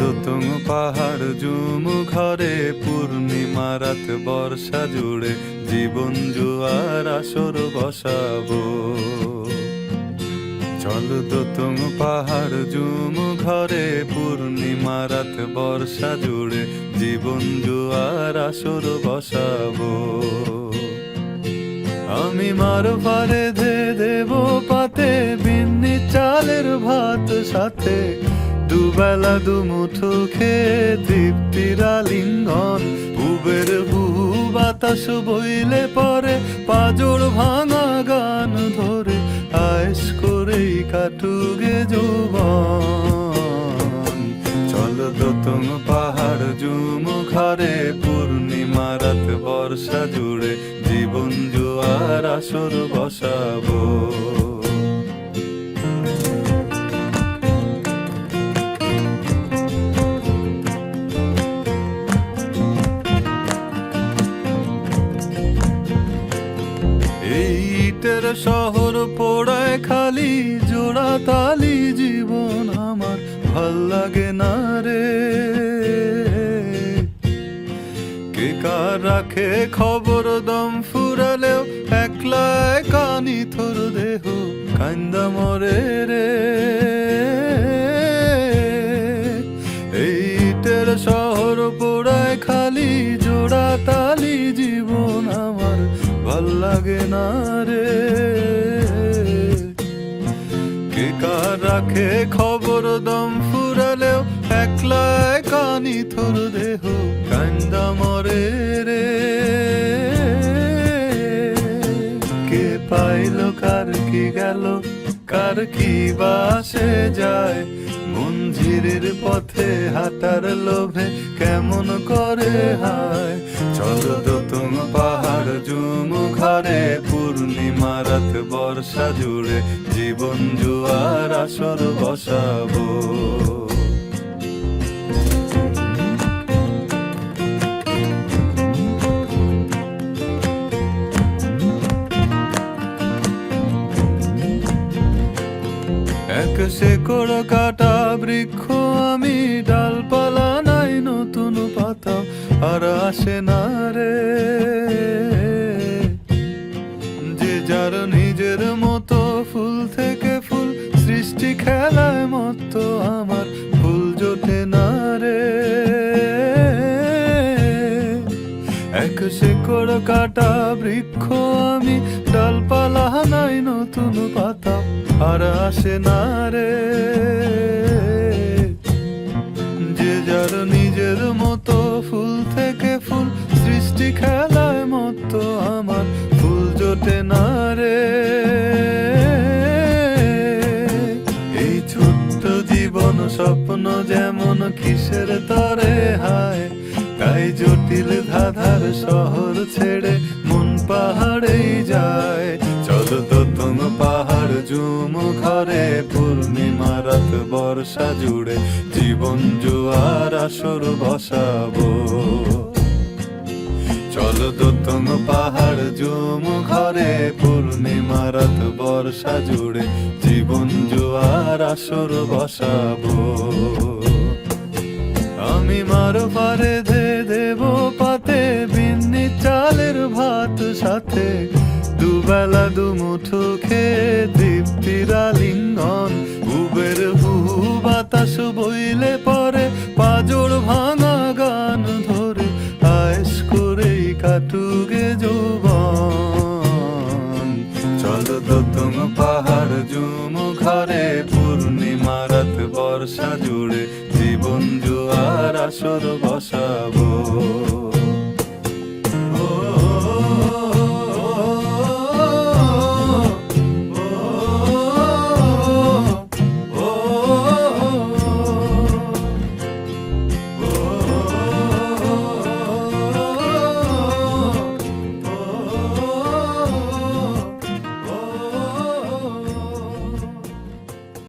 দোতং পাহাড় জুম ঘরে পূর্ণিমা রাত বর্ষা জুড়ে জীবন জুয়ার আসর বসাবো। চল দোতং পাহাড় জুম ঘরে পূর্ণিমা রাত বর্ষা জুড়ে জীবন জুয়ার আসর বসাবো। আমি মার পারে ধে দেব পাতে বিন্নি চালের ভাত সাথে দুবেলা দুমুঠো খেয়ে তৃপ্তির আলিঙ্গন। উবের হুহু বাতাস বইলে পরে পাজর ভাঙা গান ধরে আয়েশ করেই কাটুগে যৌবন। চল দোতং পাহাড় জুম ঘরে পূর্ণিমা রাত বর্ষা জুড়ে জীবন জুয়ার আসর বসাবো। ইটের শহর পোড়ায় খালি জোড়া তালি জীবন আমার ভাল লাগে না রে। কে কার রাখে খবর দম ফুরালেও একলা কানি থর দেহ কান্দা মরে রে। ইটের শহর পোড়ায় খালি জোড়া তালি জীবন আমার ভাল লাগে না রে। কে কার রাখে খবর দম ফুরালেও একলা কানি থর দেহ কান্দা মরে রে। কে পাইল কার কি গেল কার কি বাসে যায় মঞ্জিরের পথে হাঁটার লোভে কেমন করে হায়। চল দোতং পাহাড় জুম ঘরে পূর্ণিমা রাত বর্ষা জুড়ে জীবন জুয়ার আসর বসাবো। এক শেকড় কাটা বৃক্ষ আমি, ডালপালা নাই নতুন পাতা আর আসে না রে। যে যার নিজের মতো ফুল থেকে ফুল সৃষ্টি খেলায় মতো আমার ফুল জোটে না রে। এক শেকড় কাটা বৃক্ষ আমি, ডালপালা নাই নতুন পাতা আর আসে না রে। যে যার নিজের মতো ফুল থেকে ফুল সৃষ্টি খেলায় মতো আমার ফুল জোটে না রে। এই ছোট্ট জীবন স্বপ্ন যেমন কিসের তরে হায়, তাই জটিল ধাঁধার শহর ছেড়ে মন পাহাড়েই যায়। চল দোতং পাহাড় জুম ঘরে পূর্ণিমা রাত বর্ষা জুড়ে জীবন জুয়ার আসর বসাবো। চল দোতং পাহাড় জুম ঘরে পূর্ণিমা রাত বর্ষা জুড়ে জীবন জুয়ার আসর বসাবো। আমি মার পারে ধে দেব পাতে বিন্নি চালের ভাত সাথে দুবেলা দুমুঠো খেয়ে তৃপ্তির আলিঙ্গন। উবের হুহু বাতাস বইলে পরে পাজর ভাঙা গান ধরে আয়েশ করেই কাটুগে যৌবন। চল দোতং পাহাড় জুম ঘরে পূর্ণিমা রাত বর্ষা জুড়ে জীবন জুয়ার আসর বসাবো।